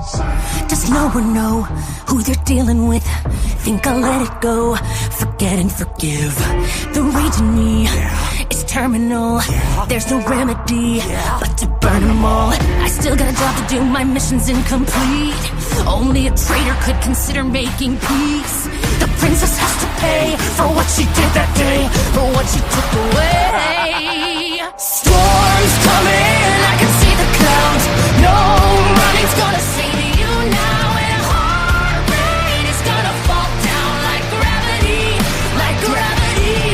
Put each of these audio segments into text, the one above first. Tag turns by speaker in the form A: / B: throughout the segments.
A: Does no one know who they're dealing with? Think I'll let it go, forget and forgive. The rage in me is terminal. There's no remedy but to burn them all. I still got a job to do, my mission's incomplete. Only a traitor could consider making peace. The princess has to pay for what she did that day, for what she took away. Storms coming, I can see the clouds. No running's gonna save you now. And heart rate is gonna fall down like gravity, like gravity.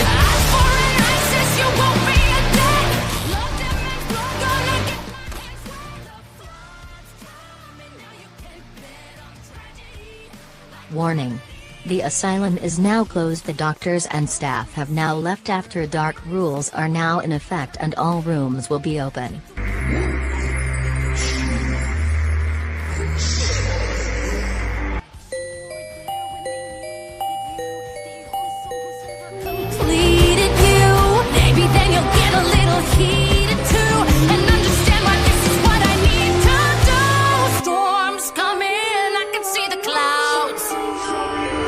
A: Eye for an ISIS, you won't be a dead. Love them and blood, gonna get my hands wet. The flood's coming, now you can bet on tragedy.
B: Warning. The asylum is now closed. The doctors and staff have now left. After dark rules are now in effect and all rooms will be open.
A: Completed you, maybe then you'll get a little heated too, and understand why this is what I need to do. Storms coming, I can see the clouds.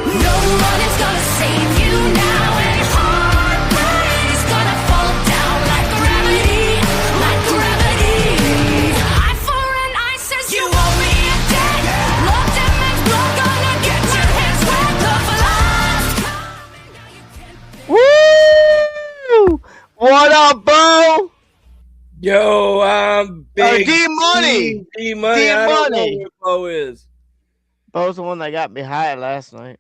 A: No running's gonna save you now, and heart rate is gonna fall down like gravity, like gravity. Eye for an ISIS, you won't be a dead. Love them and blood, gonna get your hands wet. The flood's coming, now you can
C: Woo! What up, bro?
D: Yo, I'm big.
C: D-Money.
D: D-Money. I don't know
C: D-Money.
D: where Bo is.
C: Bo's the one that got me high last night.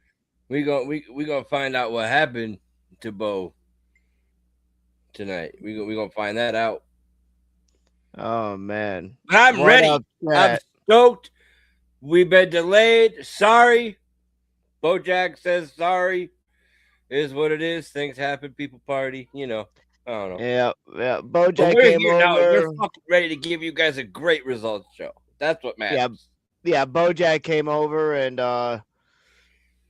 D: We gonna find out what happened to Bo tonight. We gonna find that out.
C: Oh man,
D: But I'm
C: What
D: ready.
C: up,
D: I'm
C: chat?
D: stoked. We've been delayed. Sorry. Bojack says sorry. Is what it is. Things happen. People party. You know. I don't know.
C: Yeah.
D: But
C: Bojack
D: we're
C: came
D: here now.
C: over.
D: We're fucking ready to give you guys a great results show. That's what matters.
C: Yeah, Bojack came over and
D: I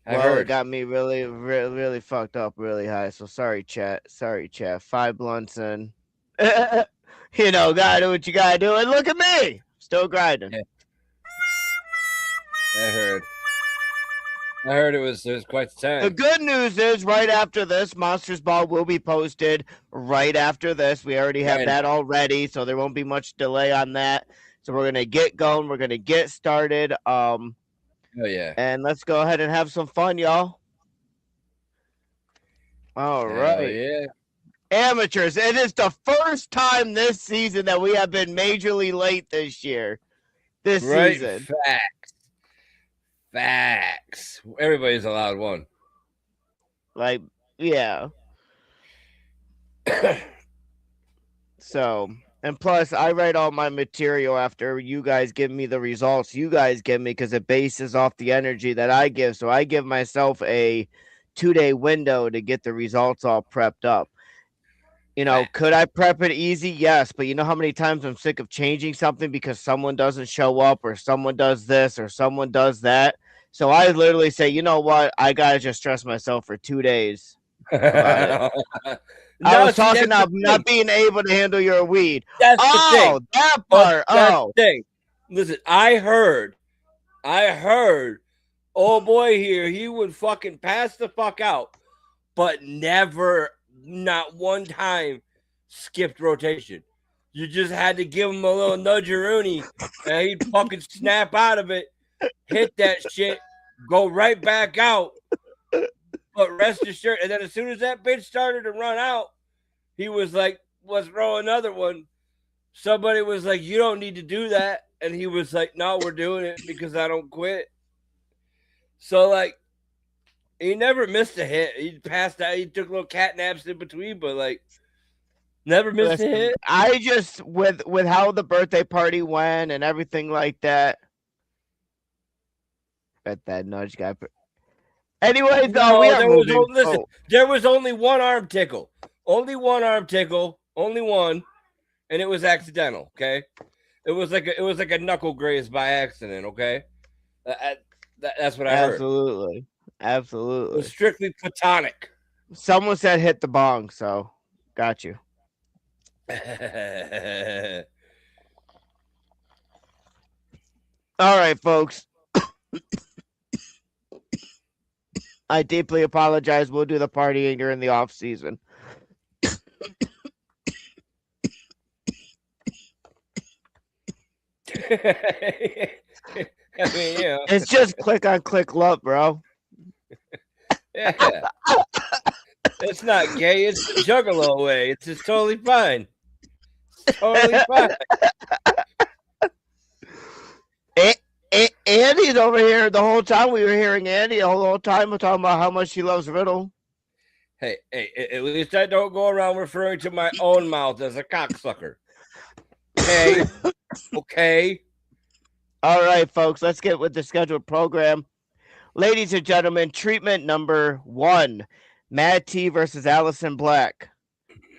C: it
D: heard.
C: got me really fucked up, really high. So sorry, chat. 5 blunts in. You know, gotta do what you gotta do. And look at me, still grinding.
D: Yeah. I heard it was quite the time.
C: The good news is, right after this, Monsters Ball will be posted right after this. We already have
D: Right.
C: that already, so there won't be much delay on that. So we're gonna get going. We're gonna get started.
D: Oh yeah.
C: And let's go ahead and have some fun, y'all. All
D: Hell
C: right,
D: yeah.
C: amateurs. It is the first time this season that we have been majorly late this year. This
D: Right.
C: season.
D: Facts. Everybody's allowed one.
C: Like, yeah. So, and plus, I write all my material after you guys give me the results you guys give me because it bases off the energy that I give. So I give myself a 2-day window to get the results all prepped up. You know, could I prep it easy? Yes. But you know how many times I'm sick of changing something because someone doesn't show up or someone does this or someone does that. So I literally say, you know what? I got to just stress myself for 2 days. I was talking about not being able to handle your weed.
D: That's the thing.
C: That part.
D: That's
C: Oh,
D: the thing. Listen, I heard. Oh boy, here he would fucking pass the fuck out, but never, not one time, skipped rotation. You just had to give him a little nudgeroonie, and he'd fucking snap out of it, hit that shit, go right back out. But rest assured, and then as soon as that bitch started to run out, he was like, let's throw another one. Somebody was like, you don't need to do that. And he was like, no, we're doing it because I don't quit. So, like, he never missed a hit. He passed out. He took little cat naps in between, but, like, never missed a hit.
C: I just, with how the birthday party went and everything like that. Bet that nudge guy. Anyways,
D: No,
C: we are
D: there was
C: moving.
D: listen, there was only one arm tickle. Only one arm tickle. Only one. And it was accidental, okay? It was like a knuckle graze by accident, okay? That's what I heard.
C: Absolutely.
D: It was strictly platonic.
C: Someone said hit the bong, so got you. All right, folks. I deeply apologize. We'll do the partying during the off season.
D: I mean,
C: It's just click on click love, bro.
D: yeah. It's not gay. It's juggalo way. It's just totally fine. Totally fine.
C: Andy's over here. The whole time we were hearing Andy, the whole time we're talking about how much she loves Riddle.
D: Hey, at least I don't go around referring to my own mouth as a cocksucker. Okay. Okay.
C: All right, folks, let's get with the scheduled program. Ladies and gentlemen, treatment number 1, Mad T versus Allison Black.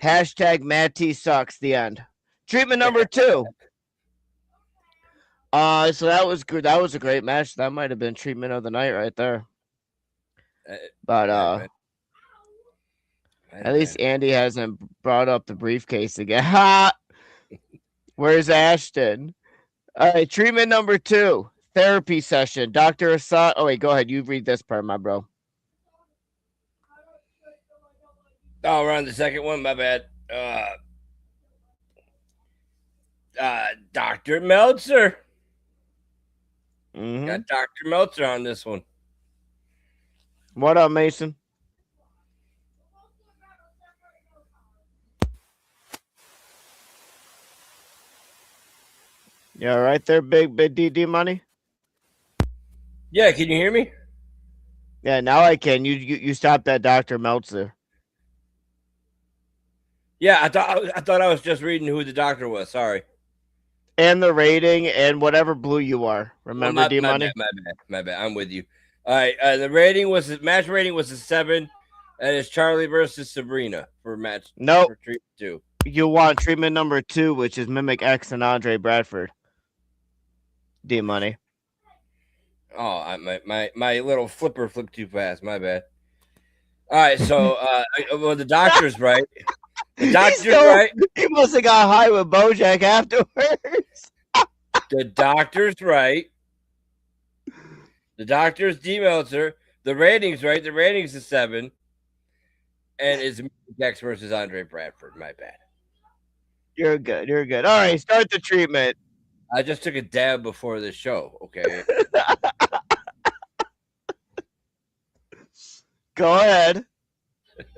C: Hashtag Mad T sucks, the end. Treatment number 2. So that was good. That was a great match. That might have been treatment of the night right there. But at least Andy hasn't brought up the briefcase again. Where's Ashton? All right, treatment number 2, therapy session. Dr. Assad. Oh, wait, go ahead. You read this part, my bro.
D: Oh, we're on the second one. My bad. Dr. Meltzer.
C: Mm-hmm.
D: Got Dr. Meltzer on this one.
C: What up, Mason? Yeah, right there, big DD money.
D: Yeah, can you hear me?
C: Yeah, now I can. You stopped that Dr. Meltzer.
D: Yeah, I thought I was just reading who the doctor was. Sorry.
C: And the rating and whatever blue you are. Remember, D money.
D: My bad. I'm with you. All right. The match rating was a 7, and it's Charlie versus Sabrina for match.
C: Nope.
D: For treatment 2.
C: You want treatment number 2, which is Mimic X and Andre Bradford. D money.
D: Oh, my little flipper flipped too fast. My bad. All right, so well, the doctor's right. The doctor's right.
C: He must have got high with Bojack afterwards.
D: The doctor's right. The doctor's D Meltzer. The rating's right. The rating's a 7. And it's Dex versus Andre Bradford. My bad.
C: You're good. You're good. All right, start the treatment.
D: I just took a dab before the show. Okay.
C: Go ahead.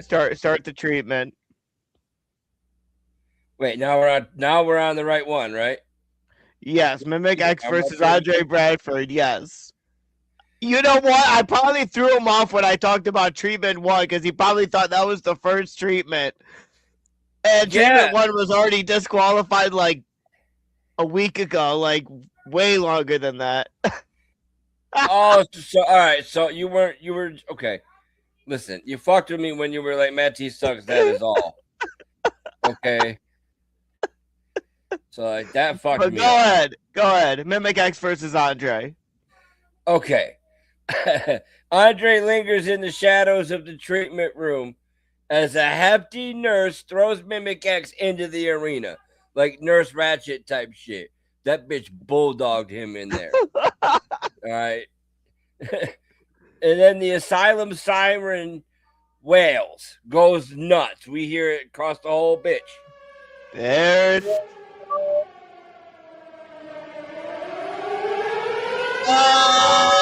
C: Start the treatment.
D: Wait, now we're on the right one, right?
C: Yes, Mimic X versus Andre Bradford. Yes. You know what? I probably threw him off when I talked about treatment 1 because he probably thought that was the first treatment. And treatment 1 was already disqualified like a week ago, like way longer than that.
D: Oh, so all right. So you were okay. Listen, you fucked with me when you were like, Matt T sucks. That is all. Okay. So like that fucked me.
C: Go ahead. Mimic X versus Andre.
D: Okay. Andre lingers in the shadows of the treatment room as a hefty nurse throws Mimic X into the arena. Like Nurse Ratchet type shit. That bitch bulldogged him in there. All right. And then the asylum siren wails, goes nuts. We hear it across the whole bitch.
C: There it is. Oh!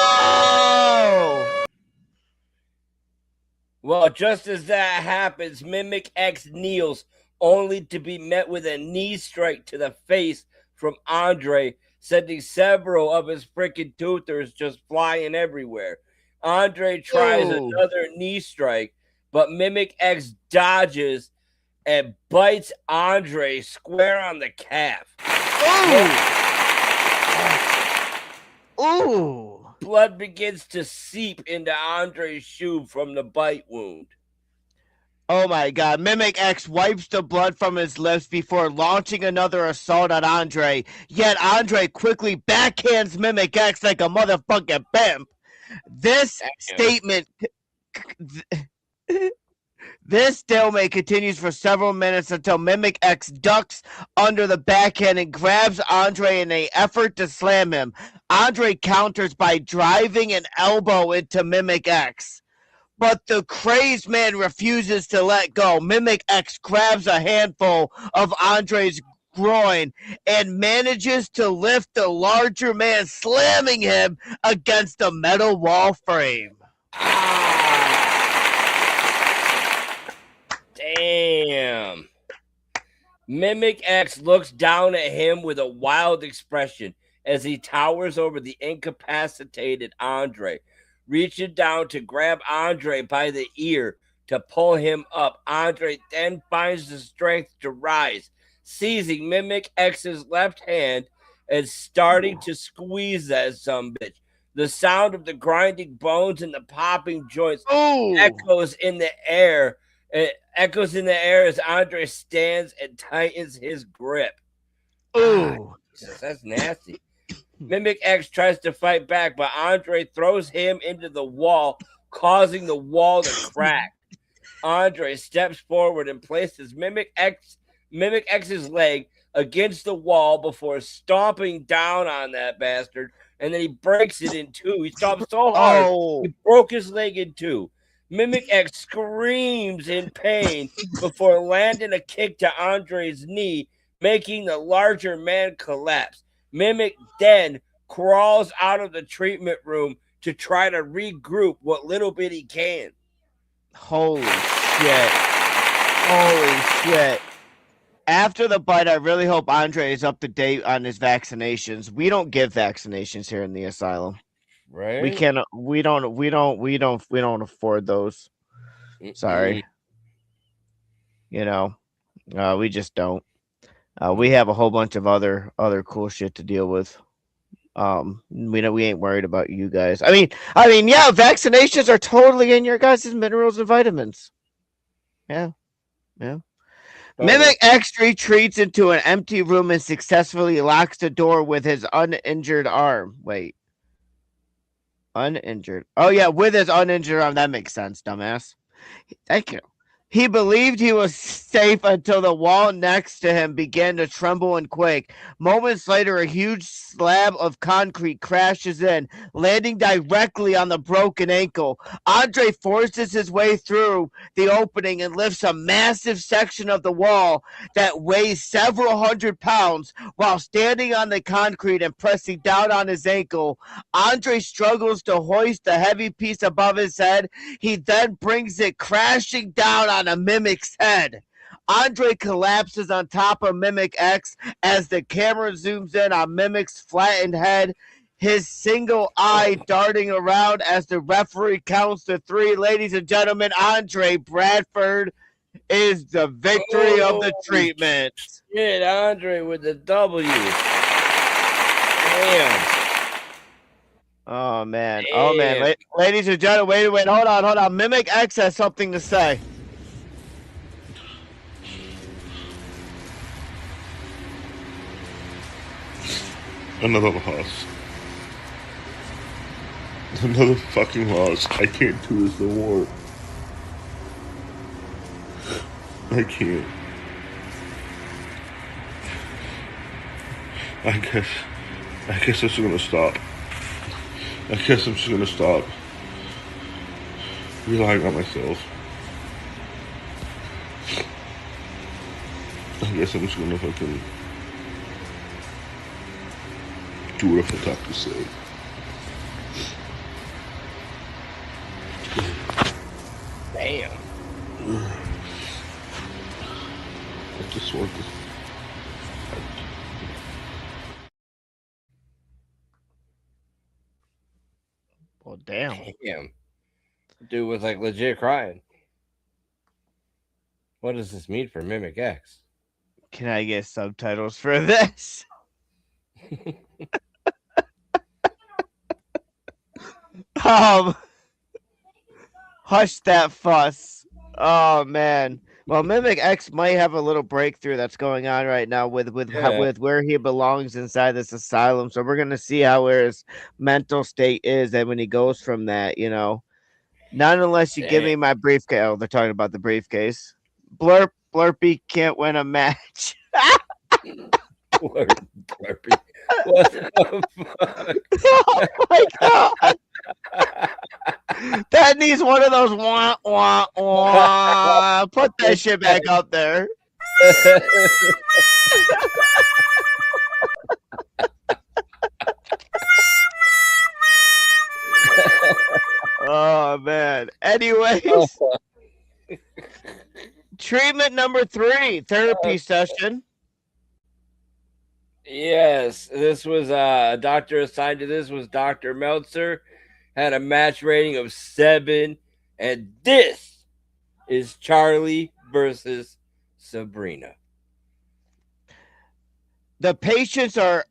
D: Well, just as that happens, Mimic X kneels, only to be met with a knee strike to the face from Andre, sending several of his freaking toothers just flying everywhere. Andre tries another knee strike, but Mimic X dodges and bites Andre square on the calf.
C: Ooh!
D: Blood begins to seep into Andre's shoe from the bite wound.
C: Oh my god. Mimic X wipes the blood from his lips before launching another assault on Andre. Yet Andre quickly backhands Mimic X like a motherfucking pimp. This stalemate continues for several minutes until Mimic X ducks under the backhand and grabs Andre in an effort to slam him. Andre counters by driving an elbow into Mimic X. But the crazed man refuses to let go. Mimic X grabs a handful of Andre's groin and manages to lift the larger man, slamming him against the metal wall frame.
D: Damn. Mimic X looks down at him with a wild expression as he towers over the incapacitated Andre, reaching down to grab Andre by the ear to pull him up. Andre then finds the strength to rise, seizing Mimic X's left hand and starting to squeeze that sumbitch. The sound of the grinding bones and the popping joints echoes in the air. It echoes in the air as Andre stands and tightens his grip.
C: Ooh.
D: Jesus, that's nasty. Mimic X tries to fight back, but Andre throws him into the wall, causing the wall to crack. Andre steps forward and places Mimic X's leg against the wall before stomping down on that bastard, and then he breaks it in two. He stomped so hard, he broke his leg in two. Mimic X screams in pain before landing a kick to Andre's knee, making the larger man collapse. Mimic then crawls out of the treatment room to try to regroup what little bit he can.
C: Holy shit. Holy shit. After the bite, I really hope Andre is up to date on his vaccinations. We don't give vaccinations here in the asylum.
D: Right?
C: We don't afford those. Sorry. You know, we just don't. We have a whole bunch of other cool shit to deal with. We ain't worried about you guys. I mean, yeah, vaccinations are totally in your guys' minerals and vitamins. Yeah. Mimic X retreats into an empty room and successfully locks the door with his uninjured arm. Wait. Uninjured. Oh, yeah, with his uninjured arm. That makes sense, dumbass. Thank you. He believed he was safe until the wall next to him began to tremble and quake. Moments later, a huge slab of concrete crashes in, landing directly on the broken ankle. Andre forces his way through the opening and lifts a massive section of the wall that weighs several hundred pounds while standing on the concrete and pressing down on his ankle. Andre struggles to hoist the heavy piece above his head. He then brings it crashing down on a Mimic's head. Andre collapses on top of Mimic X as the camera zooms in on Mimic's flattened head, his single eye darting around as the referee counts to 3. Ladies and gentlemen, Andre Bradford is the victory of the treatment.
D: Shit, Andre with the W. Damn.
C: Oh, man. Damn. Oh, man. Ladies and gentlemen, wait. Hold on. Mimic X has something to say.
E: Another loss. Another fucking loss. I can't do this no more. I can't. I guess I'm just gonna stop. I guess I'm just gonna stop relying on myself. I guess I'm just gonna fucking do what I have to say.
D: Damn.
E: I just want to.
C: Well, damn.
D: Dude was like legit crying. What does this mean for Mimic X?
C: Can I get subtitles for this? Hush that fuss. Oh man. Well, Mimic X might have a little breakthrough that's going on right now with where he belongs inside this asylum. So we're gonna see how where his mental state is, and when he goes from that, you know. Not unless you give me my briefcase. Oh, they're talking about the briefcase. Blurpy can't win a match.
D: Blurpy. What the fuck?
C: Oh my god! That needs one of those wah wah wah. Put that shit back up there. Oh man. Anyways, treatment number 3, therapy session.
D: Yes, this was a doctor assigned to this was Dr. Meltzer. Had a match rating of 7, and this is Charlie versus Sabrina.
C: The patients are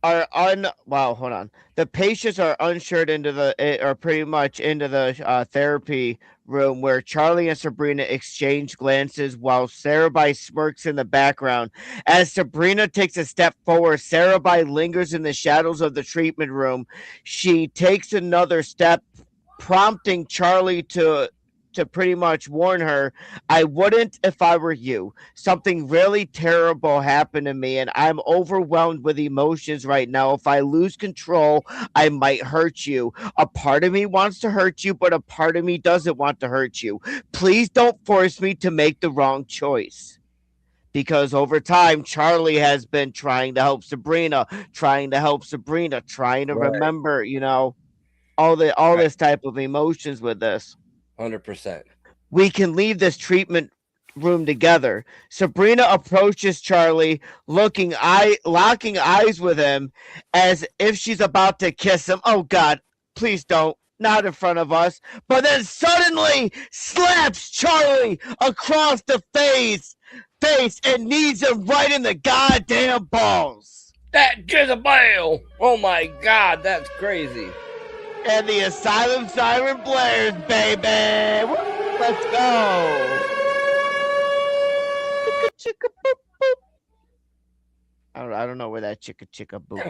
C: hold on. The patients are ushered into pretty much into the therapy room where Charlie and Sabrina exchange glances while Sarabai smirks in the background. As Sabrina takes a step forward, Sarabai lingers in the shadows of the treatment room. She takes another step, prompting Charlie to pretty much warn her, I wouldn't if I were you. Something really terrible happened to me, and I'm overwhelmed with emotions right now. If I lose control, I might hurt you. A part of me wants to hurt you, but a part of me doesn't want to hurt you. Please don't force me to make the wrong choice. Because over time, Charlie has been trying to help Sabrina, trying to remember, all this type of emotions with this.
D: 100%.
C: We can leave this treatment room together. Sabrina approaches Charlie, locking eyes with him as if she's about to kiss him. Oh God, please don't. Not in front of us. But then suddenly slaps Charlie across the face and knees him right in the goddamn balls.
D: That Jezebel! Oh my God, that's crazy.
C: And the asylum siren blares, baby. Woo, let's go. Chicka, chicka, boop, boop. I don't know where that chicka chicka boop.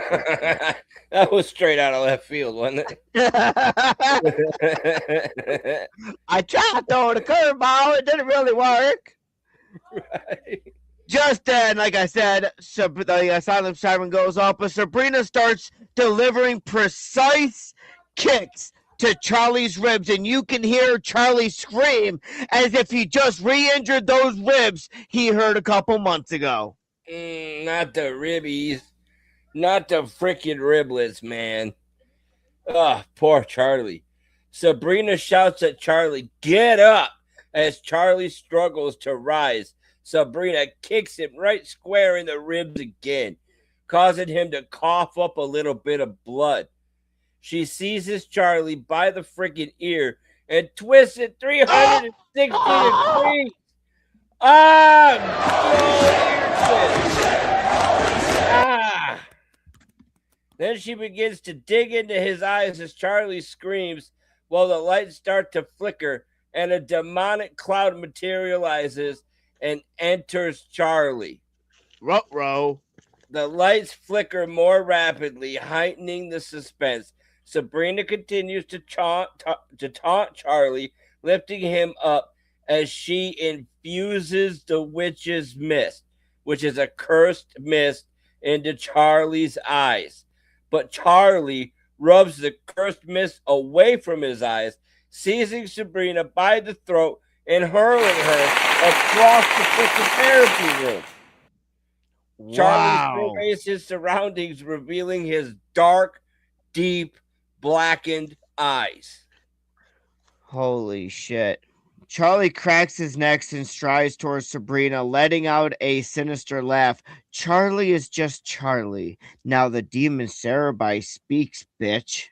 D: That was straight out of left field, wasn't it?
C: I tried throwing a curveball. It didn't really work.
D: Right.
C: Just then, like I said, the asylum siren goes off, but Sabrina starts delivering precise kicks to Charlie's ribs, and you can hear Charlie scream as if he just re-injured those ribs he heard a couple months ago.
D: Not the ribbies. Not the freaking riblets, man. Oh, poor Charlie. Sabrina shouts at Charlie, get up, as Charlie struggles to rise. Sabrina kicks him right square in the ribs again, causing him to cough up a little bit of blood. She seizes Charlie by the freaking ear and twists it 360 degrees. Then she begins to dig into his eyes as Charlie screams while the lights start to flicker and a demonic cloud materializes and enters Charlie.
C: Ruh-roh. The
D: lights flicker more rapidly, heightening the suspense. Sabrina continues to taunt Charlie, lifting him up as she infuses the witch's mist, which is a cursed mist, into Charlie's eyes. But Charlie rubs the cursed mist away from his eyes, seizing Sabrina by the throat and hurling her across the freaking therapy room. Charlie surveys his surroundings, revealing his dark, deep, blackened eyes.
C: Holy shit. Charlie cracks his neck and strides towards Sabrina, letting out a sinister laugh. Charlie is just Charlie. Now the demon Sarabai speaks, bitch.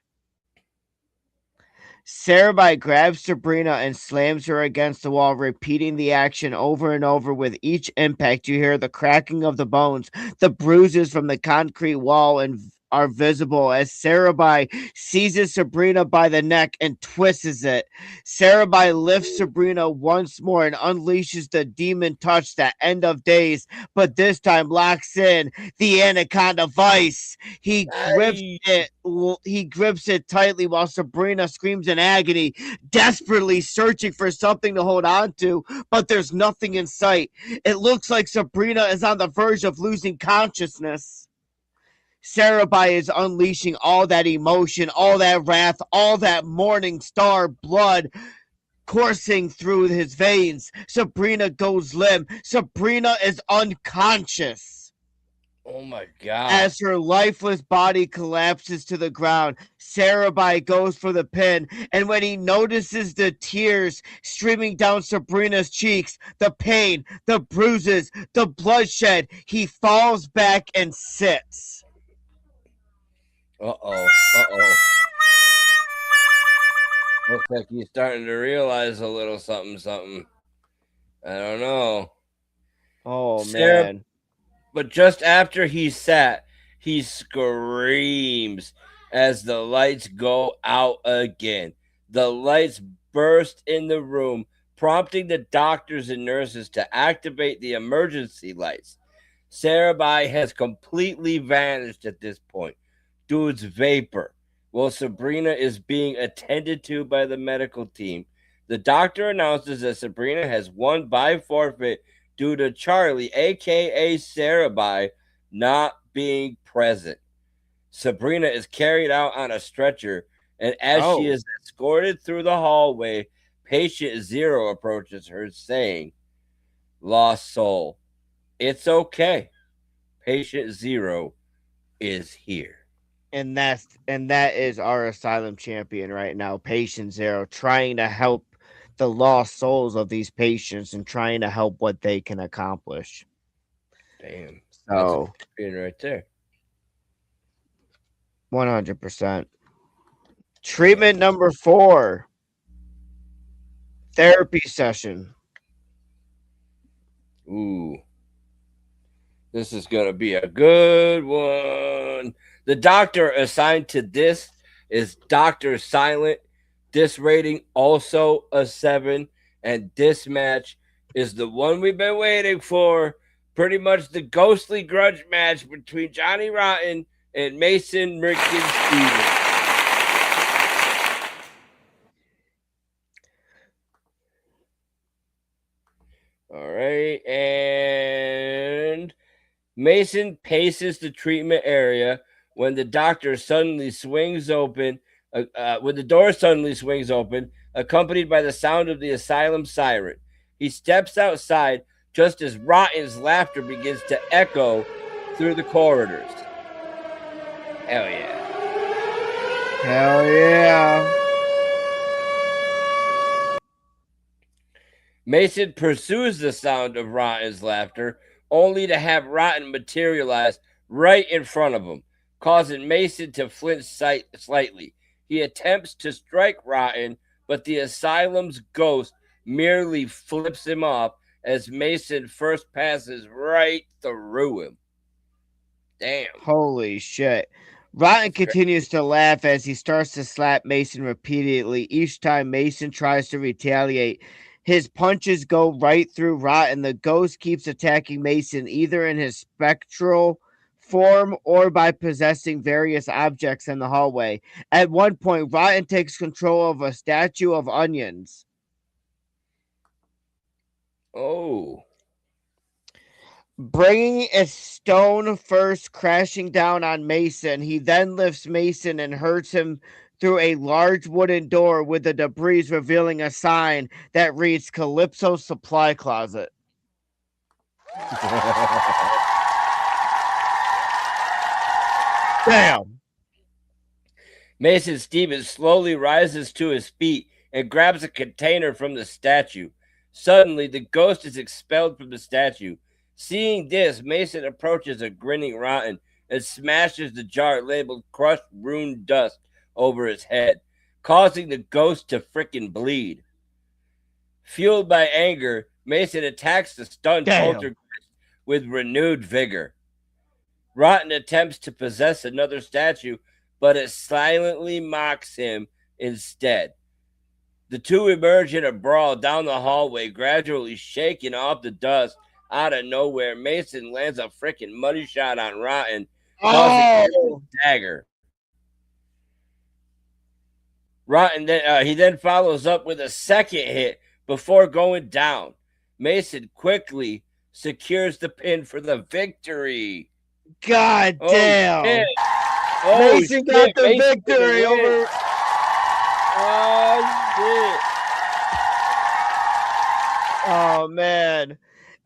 C: Sarabai grabs Sabrina and slams her against the wall, repeating the action over and over. With each impact, you hear the cracking of the bones. The bruises from the concrete wall and are visible as Sarabai seizes Sabrina by the neck and twists it. Sarabai lifts Sabrina once more and unleashes the demon touch, that end of days, but this time locks in the anaconda vice. He grips it tightly while Sabrina screams in agony, desperately searching for something to hold on to, but there's nothing in sight. It looks like Sabrina is on the verge of losing consciousness. Sarabai is unleashing all that emotion, all that wrath, all that morning star blood coursing through his veins. Sabrina goes limp. Sabrina is unconscious.
D: Oh my God.
C: As her lifeless body collapses to the ground, Sarabai goes for the pin, and when he notices the tears streaming down Sabrina's cheeks, the pain, the bruises, the bloodshed, he falls back and sits.
D: Uh-oh. Looks like he's starting to realize a little something. I don't know.
C: Oh, man.
D: But just after he sat, he screams as the lights go out again. The lights burst in the room, prompting the doctors and nurses to activate the emergency lights. Sarabai has completely vanished at this point. Dude's vapor. While Sabrina is being attended to by the medical team, the doctor announces that Sabrina has won by forfeit due to Charlie, a.k.a. Sarabai, not being present. Sabrina is carried out on a stretcher, and as she is escorted through the hallway, patient 0 approaches her, saying, "Lost soul, it's okay. Patient 0 is here."
C: And that is our asylum champion right now, Patient 0, trying to help the lost souls of these patients and trying to help what they can accomplish.
D: Damn.
C: So
D: that's a champion right there.
C: 100%. Treatment number 4. Therapy session.
D: Ooh. This is going to be a good one. The doctor assigned to this is Dr. Silent. This rating also a 7. And this match is the one we've been waiting for. Pretty much the ghostly grudge match between Johnny Rotten and Mason Rickens Stevens. All right. And Mason paces the treatment area when the doctor suddenly swings open. When the door suddenly swings open, accompanied by the sound of the asylum siren. He steps outside just as Rotten's laughter begins to echo through the corridors. Hell yeah.
C: Hell yeah.
D: Mason pursues the sound of Rotten's laughter, only to have Rotten materialize right in front of him, causing Mason to flinch slightly. He attempts to strike Rotten, but the asylum's ghost merely flips him off as Mason first passes right through him. Damn.
C: Holy shit. Rotten continues to laugh as he starts to slap Mason repeatedly. Each time Mason tries to retaliate, his punches go right through Rotten. The ghost keeps attacking Mason either in his spectral form or by possessing various objects in the hallway. At one point, Rotten takes control of a statue of onions.
D: Oh.
C: Bringing a stone first crashing down on Mason, he then lifts Mason and hurts him through a large wooden door with the debris revealing a sign that reads Calypso Supply Closet. Damn.
D: Mason Stevens slowly rises to his feet and grabs a container from the statue. Suddenly, the ghost is expelled from the statue. Seeing this, Mason approaches a grinning Rotten and smashes the jar labeled crushed ruined dust over his head, causing the ghost to frickin' bleed. Fueled by anger, Mason attacks the stunned poltergeist with renewed vigor. Rotten attempts to possess another statue, but it silently mocks him instead. The two emerge in a brawl down the hallway, gradually shaking off the dust. Out of nowhere, Mason lands a freaking money shot on Rotten, causing a dagger. Rotten then follows up with a second hit before going down. Mason quickly secures the pin for the victory.
C: God damn.
D: Shit. Oh,
C: Mason got
D: shit.
C: the
D: Mason
C: victory
D: win.
C: over.
D: Oh, shit.
C: Oh, man.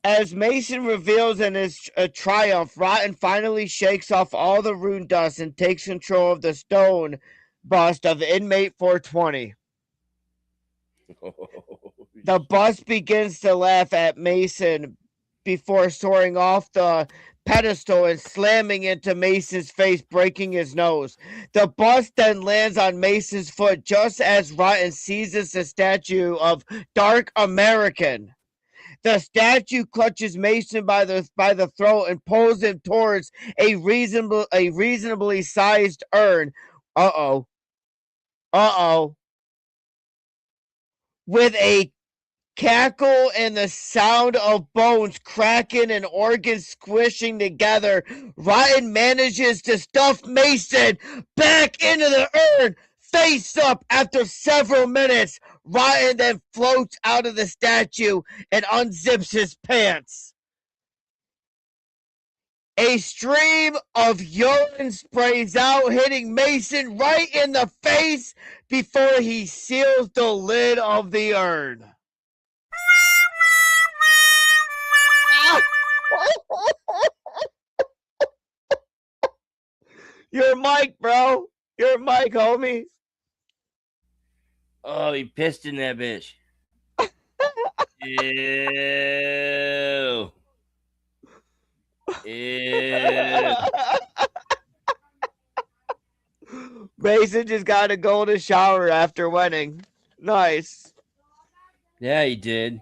C: As Mason reveals in his triumph, Rotten finally shakes off all the rune dust and takes control of the stone bust of inmate 420. The bust begins to laugh at Mason before soaring off the pedestal and slamming into Mason's face, breaking his nose. The bust then lands on Mason's foot just as Rotten seizes the statue of Dark American. The statue clutches Mason by the throat and pulls him towards a reasonably sized urn. Uh oh. With a cackle and the sound of bones cracking and organs squishing together, Rotten manages to stuff Mason back into the urn, face up. After several minutes, Rotten then floats out of the statue and unzips his pants. A stream of urine sprays out, hitting Mason right in the face before he seals the lid of the urn. Your mic, bro. Your mic, homie.
D: Oh, he pissed in that bitch. Ew. Ew.
C: Mason just got to go to shower after winning. Nice.
D: Yeah, he did.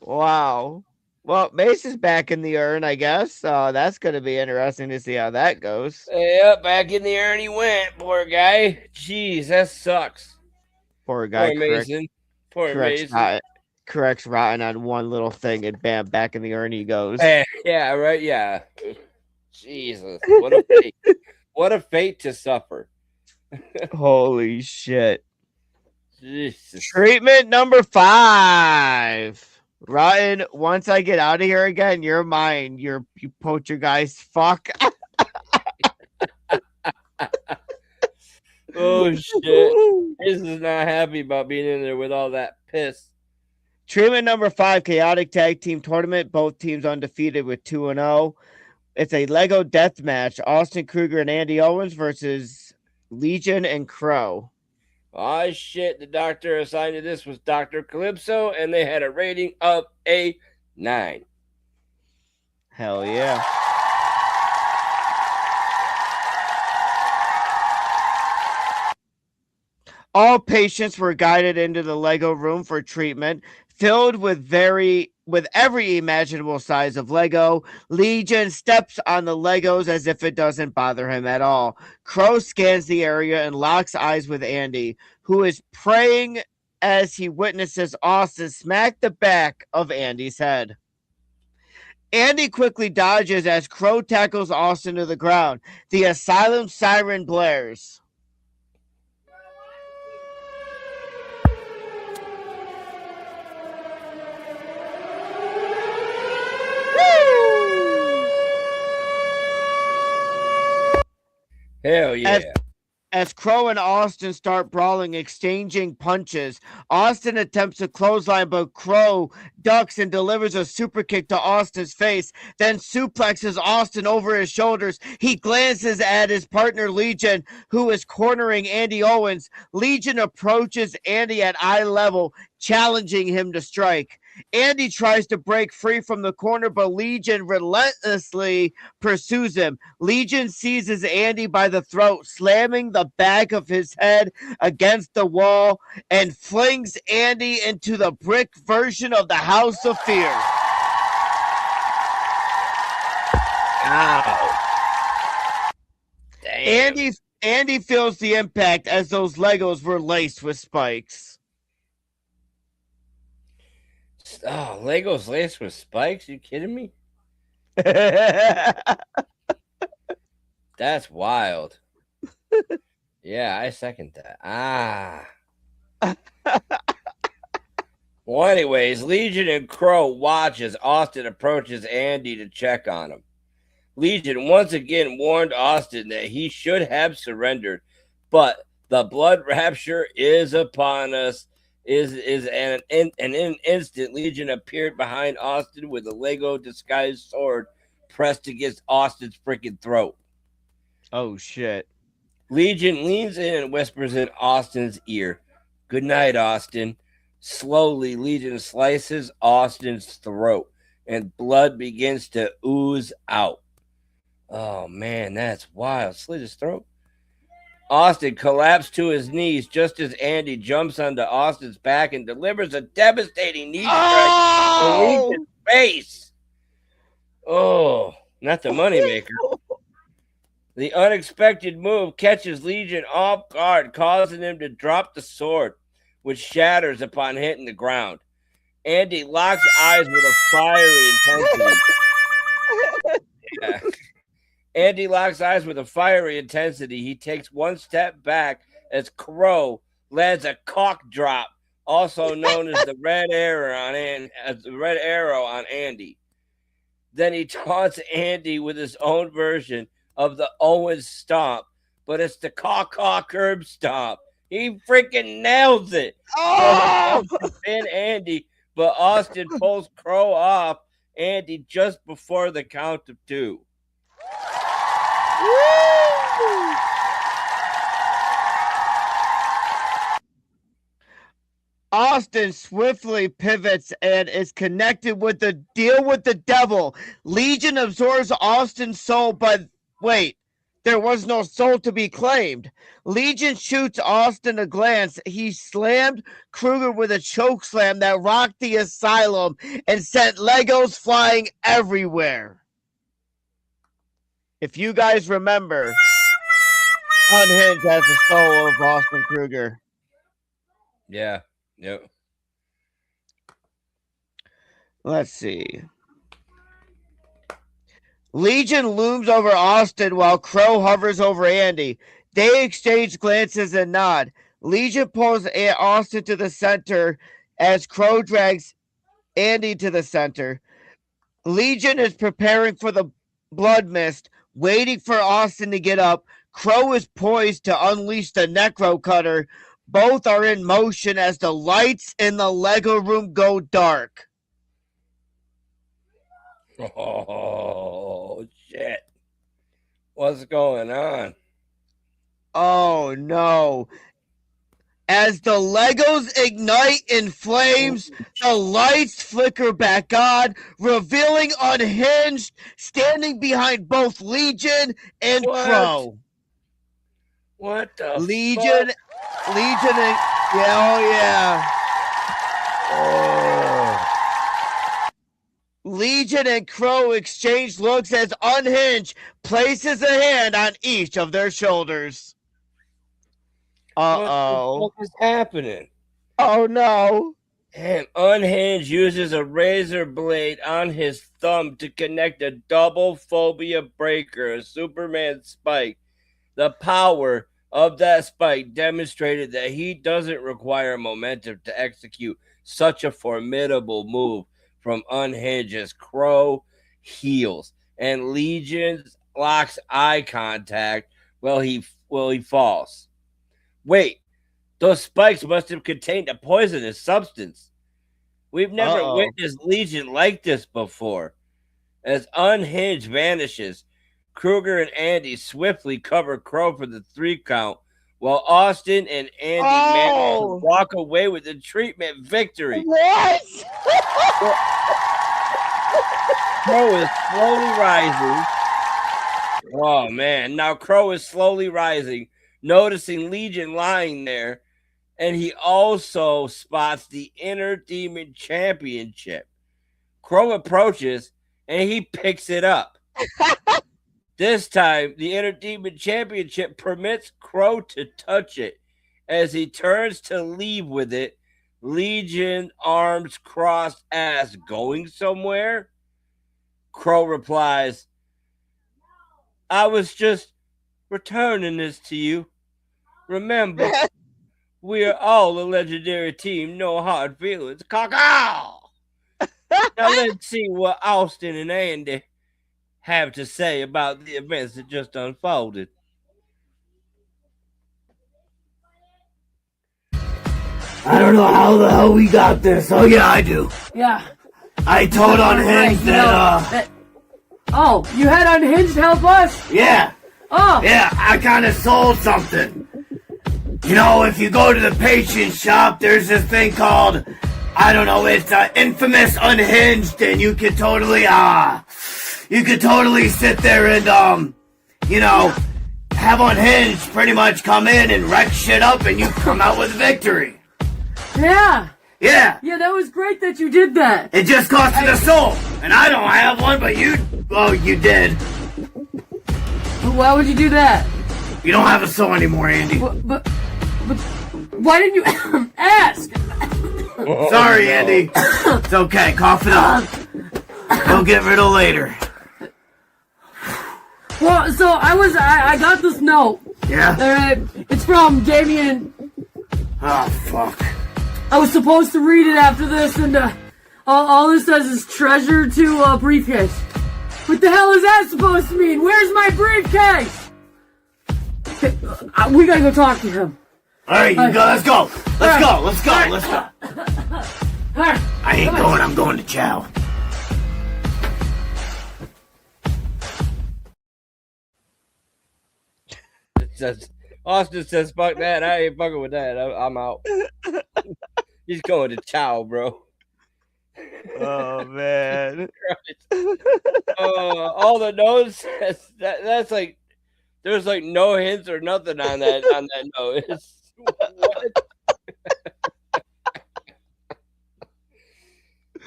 C: Wow. Well, Mason's back in the urn, I guess. That's going to be interesting to see how that goes.
D: Yep, back in the urn he went. Poor guy. Jeez, that sucks.
C: Poor guy.
D: Poor Mason. Poor Mason.
C: Corrects Rotten on one little thing, and bam, back in the urn he goes.
D: Yeah, right. Yeah. Jesus, what a fate! What a fate to suffer.
C: Holy shit!
D: Jesus.
C: Treatment number 5. Rotten, once I get out of here again, you're mine. You poacher guys. Fuck.
D: Oh shit! This is not happy about being in there with all that piss.
C: Treatment number 5, chaotic tag team tournament. Both teams undefeated with 2-0. It's a Lego death match. Austin Kruger and Andy Owens versus Legion and Crow.
D: Oh shit! The doctor assigned to this was Dr. Calypso, and they had a rating of a 9.
C: Hell yeah. All patients were guided into the Lego room for treatment, filled with every imaginable size of Lego. Legion steps on the Legos as if it doesn't bother him at all. Crow scans the area and locks eyes with Andy, who is praying as he witnesses Austin smack the back of Andy's head. Andy quickly dodges as Crow tackles Austin to the ground. The asylum siren blares.
D: Hell yeah!
C: As Crow and Austin start brawling, exchanging punches, Austin attempts a clothesline, but Crow ducks and delivers a super kick to Austin's face, then suplexes Austin over his shoulders. He glances at his partner Legion, who is cornering Andy Owens. Legion approaches Andy at eye level, challenging him to strike. Andy tries to break free from the corner, but Legion relentlessly pursues him. Legion seizes Andy by the throat, slamming the back of his head against the wall, and flings Andy into the brick version of the House of Fear.
D: Ow. Damn.
C: Andy feels the impact as those Legos were laced with spikes.
D: Oh, Legos laced with spikes? You kidding me? That's wild. Yeah, I second that. Well, anyways, Legion and Crow watch as Austin approaches Andy to check on him. Legion once again warned Austin that he should have surrendered, but the blood rapture is upon us. And in an instant, Legion appeared behind Austin with a Lego disguised sword pressed against Austin's freaking throat.
C: Oh shit.
D: Legion leans in and whispers in Austin's ear, "Good night, Austin." Slowly, Legion slices Austin's throat, and blood begins to ooze out. Oh man, that's wild. Slit his throat. Austin collapsed to his knees just as Andy jumps onto Austin's back and delivers a devastating knee strike to Legion's face. Oh, not the moneymaker. The unexpected move catches Legion off guard, causing him to drop the sword, which shatters upon hitting the ground. Andy locks eyes with a fiery intensity. Yeah. Andy locks eyes with a fiery intensity. He takes one step back as Crow lands a cock drop, also known as the red arrow on Andy. Then he taunts Andy with his own version of the Owens stomp, but it's the caw curb stomp. He freaking nails it.
C: Oh!
D: Pin Andy, but Austin pulls Crow off Andy just before the count of 2.
C: Austin swiftly pivots and is connected with the deal with the devil. Legion absorbs Austin's soul, but wait, there was no soul to be claimed. Legion shoots Austin a glance. He slammed Kruger with a choke slam that rocked the asylum and sent Legos flying everywhere. If you guys remember, Unhinged has the soul of Austin Kruger.
D: Yeah. Yep.
C: Let's see. Legion looms over Austin while Crow hovers over Andy. They exchange glances and nod. Legion pulls Austin to the center as Crow drags Andy to the center. Legion is preparing for the blood mist, waiting for Austin to get up. Crow is poised to unleash the Necro Cutter. Both are in motion as the lights in the Lego room go dark.
D: Oh, shit. What's going on?
C: Oh, no. As the Legos ignite in flames, the lights flicker back on, revealing Unhinged standing behind both Legion and Crow.
D: What the
C: Legion,
D: fuck?
C: Legion, and yeah, oh yeah.
D: Oh.
C: Legion and Crow exchange looks as Unhinged places a hand on each of their shoulders. Uh-oh.
D: What the fuck is happening?
C: Oh no.
D: And Unhinged uses a razor blade on his thumb to connect a double phobia breaker, a Superman spike. The power of that spike demonstrated that he doesn't require momentum to execute such a formidable move from Unhinged as Crow heals and Legion locks eye contact while he falls. Wait, those spikes must have contained a poisonous substance. We've never witnessed Legion like this before. As Unhinged vanishes, Kruger and Andy swiftly cover Crow for the 3 count, while Austin and Andy manage to walk away with the treatment victory.
C: What?
D: Crow is slowly rising. Oh, man. Now Crow is slowly rising, noticing Legion lying there, and he also spots the Inner Demon Championship. Crow approaches, and he picks it up. This time, the Inner Demon Championship permits Crow to touch it. As he turns to leave with it, Legion arms crossed asks, "Going somewhere?" Crow replies, "I was just returning this to you. Remember, we are all a legendary team, no hard feelings. Caw-caw! Now let's see what Austin and Andy have to say about the events that just unfolded.
F: I don't know how the hell we got this. Oh yeah, I do.
G: Yeah.
F: I told Unhinged that,
G: Oh, you had Unhinged help us?
F: yeah.
G: Oh.
F: Yeah, I kind of sold something. You know, if you go to the patient shop, there's this thing called, I don't know, it's infamous Unhinged, and you could totally sit there and, you know, have Unhinged pretty much come in and wreck shit up, and you come out with victory.
G: Yeah.
F: Yeah.
G: Yeah, that was great that you did that.
F: It just costed a soul, and I don't have one, but you did.
G: Why would you do that?
F: You don't have a soul anymore, Andy.
G: But why didn't you ask?
F: Sorry, Andy. It's okay. Cough it up. We'll get rid of later.
G: Well, so I got this note.
F: Yeah?
G: It's from Damien.
F: Oh, fuck.
G: I was supposed to read it after this, and all this says is treasure to briefcase. What the hell is that supposed to mean? Where's my briefcase? We gotta go talk to him.
F: Alright, you go. Let's go. Let's go. I ain't going. I'm going to chow.
D: Austin says, fuck that. I ain't fucking with that. I'm out. He's going to chow, bro.
C: Oh man.
D: All the notes, that's like, there's like no hints or nothing on that note. It's, what?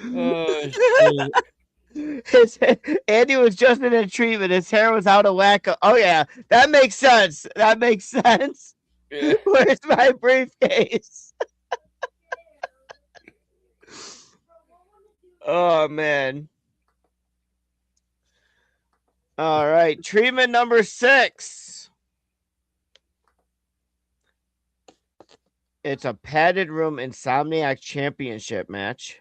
D: Oh, shit.
C: Andy was just in a treatment. His hair was out of whack. Oh yeah, that makes sense. Yeah. Where's my briefcase? Oh man. All right, treatment number 6. It's a padded room Insomniac Championship match.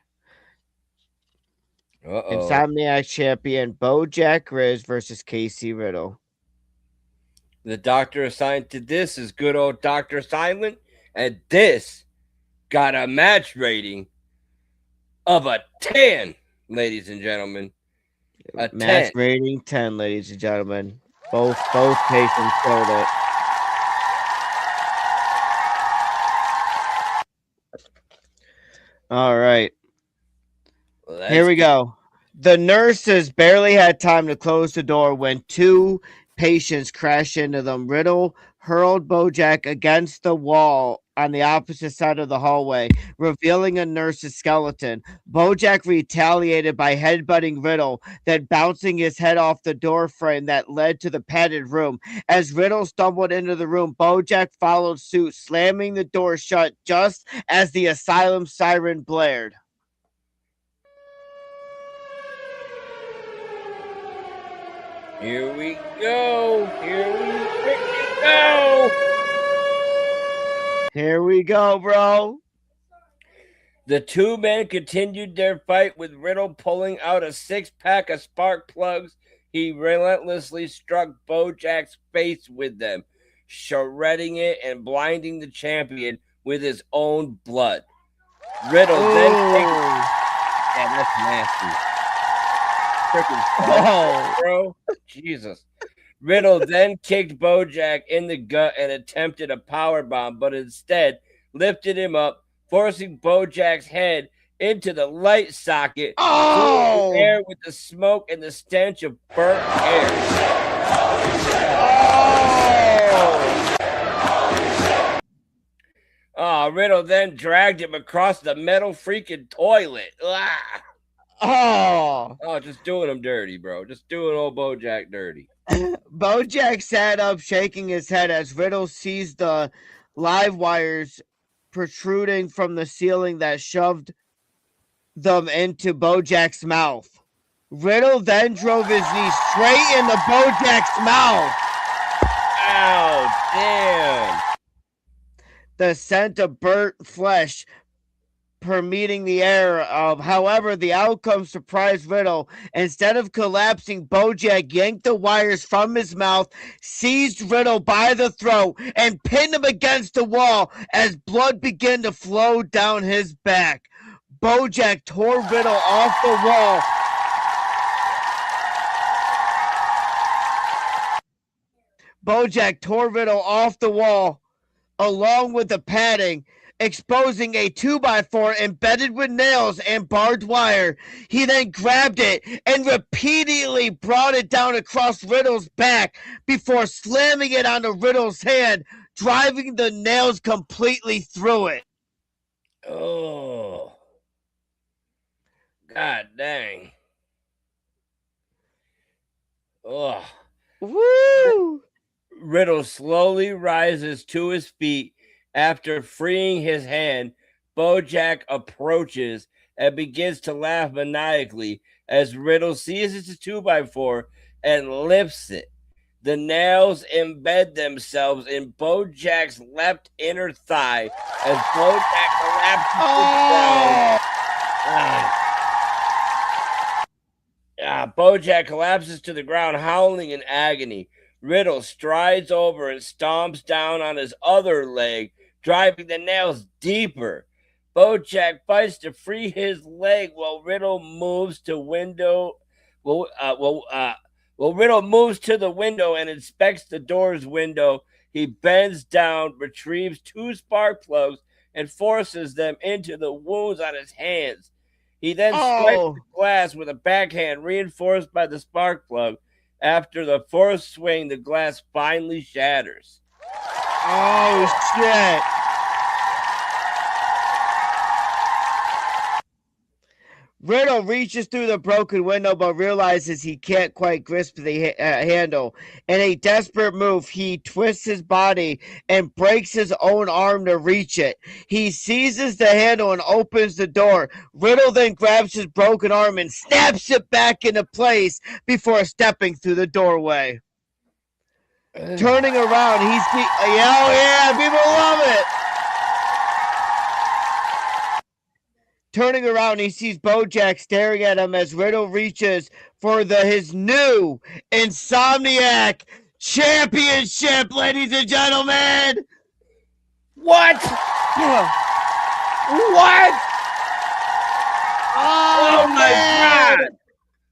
C: Insomniac champion Bojack Grizz versus Casey Riddle.
D: The doctor assigned to this is good old Dr. Silent, and this got a match rating of a 10, ladies and gentlemen. A
C: Match
D: 10.
C: rating 10, ladies and gentlemen. Both patients killed it. All right. Here we go. The nurses barely had time to close the door when 2 patients crashed into them. Riddle hurled Bojack against the wall on the opposite side of the hallway, revealing a nurse's skeleton. Bojack retaliated by headbutting Riddle, then bouncing his head off the door frame that led to the padded room. As Riddle stumbled into the room, Bojack followed suit, slamming the door shut just as the asylum siren blared.
D: Here we go. Here we freaking go.
C: Here we go, bro.
D: The 2 men continued their fight with Riddle pulling out a 6-pack of spark plugs. He relentlessly struck Bojack's face with them, shredding it and blinding the champion with his own blood. Riddle then kicked... Yeah, that's nasty. Freaking bro. Jesus. Riddle then kicked Bojack in the gut and attempted a powerbomb, but instead lifted him up, forcing Bojack's head into the light socket, filling the air with the smoke and the stench of burnt hair. Riddle then dragged him across the metal freaking toilet. Just doing him dirty, bro. Just doing old Bojack dirty.
C: Bojack sat up, shaking his head as Riddle seized the live wires protruding from the ceiling that shoved them into Bojack's mouth. Riddle then drove his knee straight into Bojack's mouth.
D: Ow, damn.
C: The scent of burnt flesh permeating the air. However, the outcome surprised Riddle. Instead of collapsing, Bojack yanked the wires from his mouth, seized Riddle by the throat, and pinned him against the wall as blood began to flow down his back. Bojack tore Riddle off the wall. Bojack tore Riddle off the wall along with the padding, exposing a 2x4 embedded with nails and barbed wire. He then grabbed it and repeatedly brought it down across Riddle's back before slamming it onto Riddle's hand, driving the nails completely through it.
D: Oh. God dang. Oh.
C: Woo!
D: Riddle slowly rises to his feet after freeing his hand. Bojack approaches and begins to laugh maniacally as Riddle seizes the 2x4 and lifts it. The nails embed themselves in Bojack's left inner thigh as Bojack collapses to the ground. Bojack collapses to the ground, howling in agony. Riddle strides over and stomps down on his other leg, driving the nails deeper. Bojack fights to free his leg while Riddle moves to Riddle moves to the window and inspects the door's window. He bends down, retrieves 2 spark plugs, and forces them into the wounds on his hands. He then strikes the glass with a backhand reinforced by the spark plug. After the fourth swing, the glass finally shatters.
C: Oh, shit. Riddle reaches through the broken window but realizes he can't quite grasp the handle. In a desperate move, he twists his body and breaks his own arm to reach it. He seizes the handle and opens the door. Riddle then grabs his broken arm and snaps it back into place before stepping through the doorway. Turning around, people love it. Turning around, he sees Bojack staring at him as Riddle reaches for his new Insomniac Championship, ladies and gentlemen.
D: What? What?
C: Oh my God!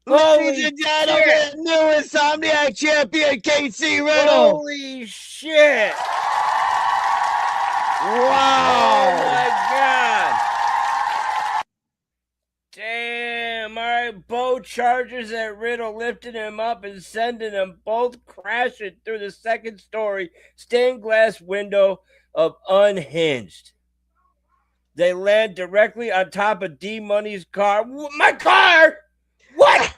C: Ladies and gentlemen,
D: shit.
C: New Insomniac Champion KC Riddle.
D: Holy shit!
C: Wow!
D: Oh my God! Damn! All right, Bo charges at Riddle, lifting him up and sending them both crashing through the second story stained glass window of Unhinged. They land directly on top of D-Money's car. My car! What?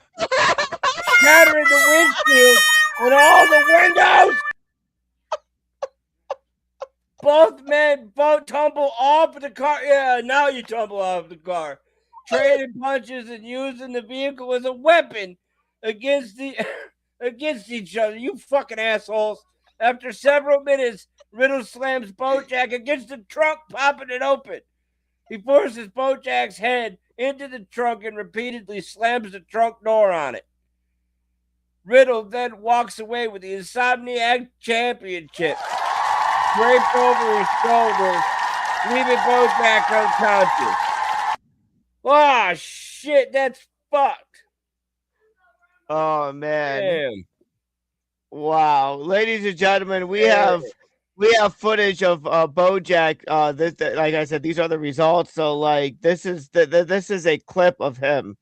D: Shattering the windshield and all the windows! Both men tumble off of the car. Yeah, now you tumble off the car. Trading punches and using the vehicle as a weapon against each other. You fucking assholes. After several minutes, Riddle slams Bojack against the trunk, popping it open. He forces Bojack's head into the trunk and repeatedly slams the trunk door on it. Riddle then walks away with the Insomniac Championship draped over his shoulders, leaving Bojack unconscious. Oh, shit, that's fucked.
C: Oh, man.
D: Damn.
C: Wow. Ladies and gentlemen, we have footage of Bojack. Like I said, these are the results. So, like, this is a clip of him.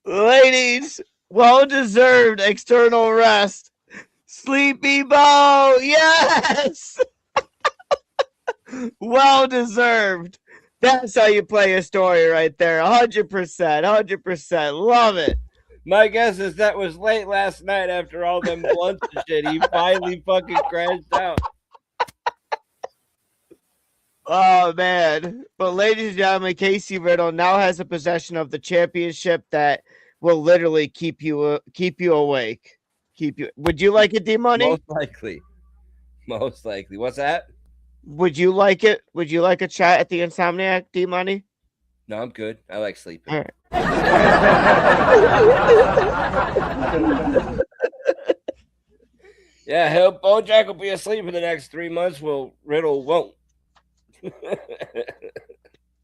C: Ladies, well-deserved external rest. Sleepy Bo, yes. Well deserved. That's how you play a story right there. 100%. 100%. Love it.
D: My guess is that was late last night after all them blunts and shit. He finally fucking crashed out.
C: Oh man. But ladies and gentlemen, Casey Riddle now has a possession of the championship that will literally keep you awake. Would you like it, D-Money?
D: Most likely. Most likely. What's that?
C: Would you like it? Would you like a chat at the Insomniac, D-Money?
D: No, I'm good. I like sleeping.
C: All right.
D: Yeah, Bojack will be asleep in the next 3 months. Well, Riddle won't.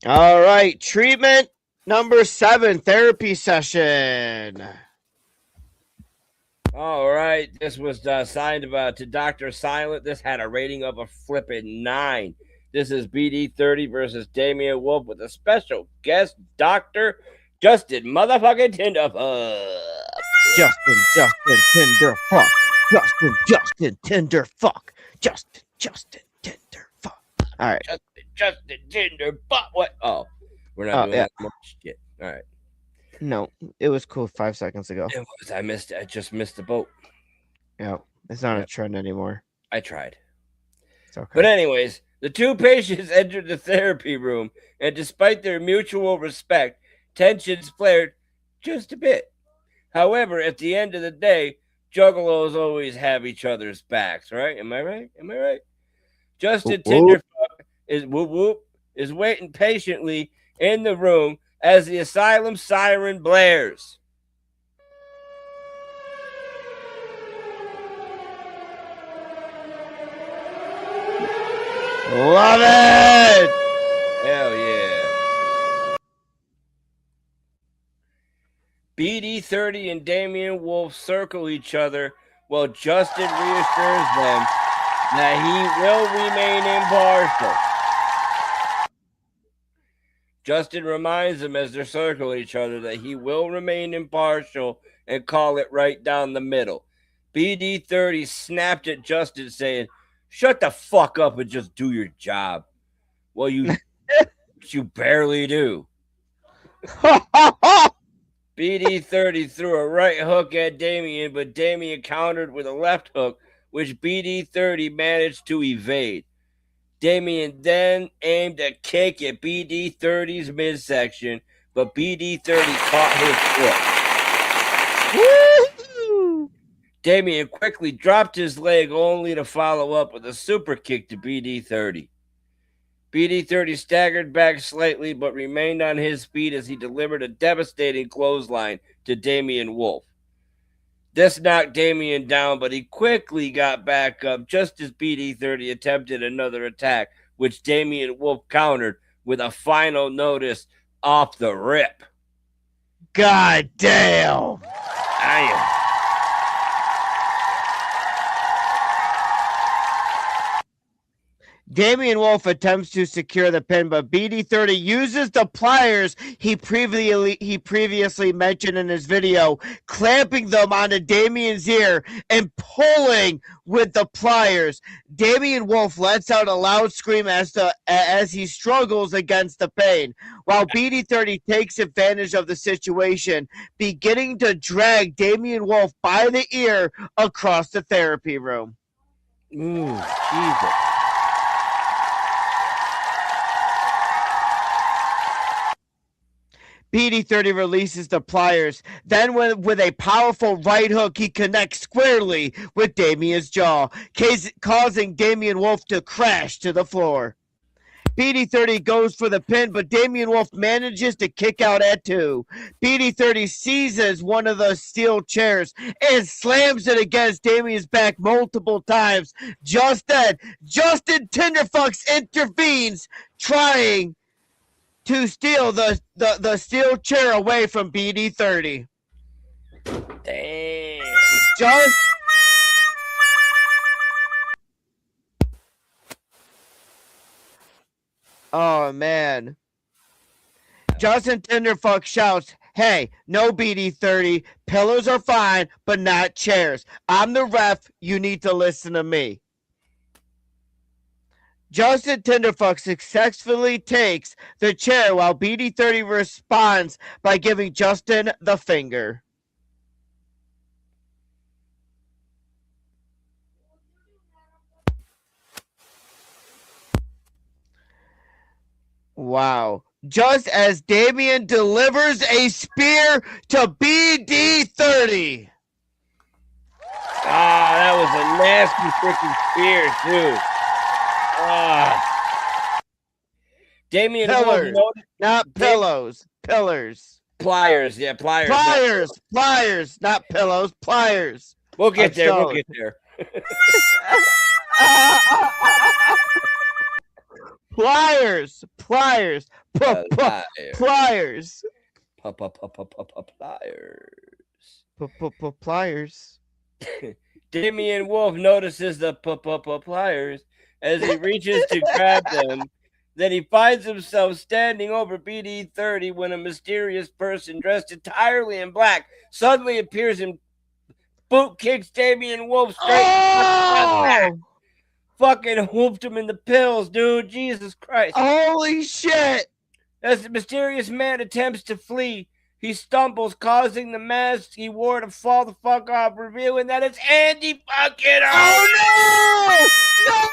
C: All right. Treatment number 7, therapy session.
D: All right. This was signed to Dr. Silent. This had a rating of a flippin' 9. This is BD30 versus Damian Wolf with a special guest, Dr. Justin motherfucking Tinderfuck.
C: Justin Tinderfuck. Justin Tinderfuck. Justin Tinderfuck. All right.
D: Justin Tinderfuck. What? Oh, we're not doing that much shit. All right.
C: No, it was cool 5 seconds ago.
D: It was. I just missed the boat.
C: Yeah, it's not a trend anymore.
D: I tried.
C: It's okay.
D: But anyways, the two patients entered the therapy room, and despite their mutual respect, tensions flared just a bit. However, at the end of the day, juggalos always have each other's backs, right? Am I right? Justin Tinderfuck is waiting patiently in the room as the asylum siren blares.
C: Love it!
D: Hell yeah. BD30 and Damian Wolf circle each other while Justin reassures them that he will remain impartial. Justin reminds them as they circle each other that he will remain impartial and call it right down the middle. BD30 snapped at Justin saying, "Shut the fuck up and just do your job." Well, you barely do. BD30 threw a right hook at Damian, but Damian countered with a left hook, which BD30 managed to evade. Damian then aimed a kick at BD30's midsection, but BD30 caught his foot. Woo! Damian quickly dropped his leg only to follow up with a super kick to BD30. BD30 staggered back slightly but remained on his feet as he delivered a devastating clothesline to Damian Wolf. This knocked Damian down, but he quickly got back up just as BD30 attempted another attack, which Damian Wolf countered with a final notice off the rip.
C: God damn! Damian Wolf attempts to secure the pin, but BD30 uses the pliers he previously mentioned in his video, clamping them onto Damian's ear and pulling with the pliers. Damian Wolf lets out a loud scream as he struggles against the pain, while BD30 takes advantage of the situation, beginning to drag Damian Wolf by the ear across the therapy room.
D: Ooh, Jesus.
C: BD30 releases the pliers. Then with a powerful right hook, he connects squarely with Damian's jaw, causing Damian Wolf to crash to the floor. BD30 goes for the pin, but Damian Wolf manages to kick out at 2. BD30 seizes one of the steel chairs and slams it against Damian's back multiple times. Just then, Justin Tinderfucks intervenes, trying to steal the steel chair away from BD30.
D: Damn.
C: Oh, man. Justin Tinderfuck shouts, Hey, no BD30. Pillows are fine, but not chairs. I'm the ref. You need to listen to me. Justin Tinderfuck successfully takes the chair while BD30 responds by giving Justin the finger. Wow. Just as Damien delivers a spear to BD30.
D: Ah, that was a nasty freaking spear, too. Ah. Damien
C: Pillars,
D: Wolf
C: not pillows. Pillars.
D: Pliers, yeah, pliers.
C: Pliers, not pillows. Pliers.
D: We'll get there. We'll get there.
C: Pliers.
D: Pliers.
C: Pliers.
D: Pliers. Damien Wolf notices the pliers as he reaches to grab them. Then he finds himself standing over BD30 when a mysterious person dressed entirely in black suddenly appears and boot kicks Damien Wolf straight back. Fucking whooped him in the pills, dude. Jesus Christ.
C: Holy shit.
D: As the mysterious man attempts to flee, he stumbles, causing the mask he wore to fall the fuck off, revealing that it's Andy fucking
C: Oh no!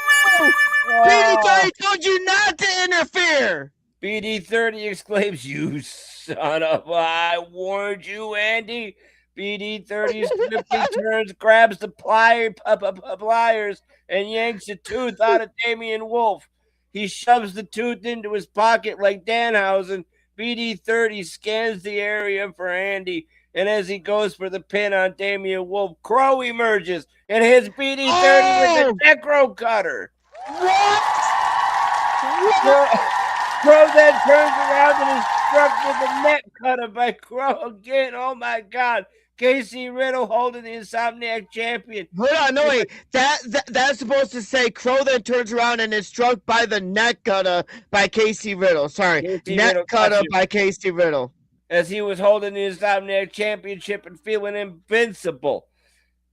C: BD30 told you not to interfere!
D: BD30 exclaims, "You son of a... I warned you, Andy." BD30 swiftly turns, grabs the pliers, and yanks a tooth out of Damien Wolf. He shoves the tooth into his pocket like Danhausen. BD30 scans the area for Andy, and as he goes for the pin on Damien Wolf, Crow emerges and hits BD30 with a necro cutter.
C: What?
D: Crow then turns around and is struck with a neck cutter by Crow again. Oh my God. Casey Riddle holding the Insomniac champion.
C: Hold on, no wait. That's supposed to say Crow then turns around and is struck by the neck cutter by Casey Riddle. Sorry, neck cutter by Casey Riddle.
D: As he was holding the Insomniac championship and feeling invincible.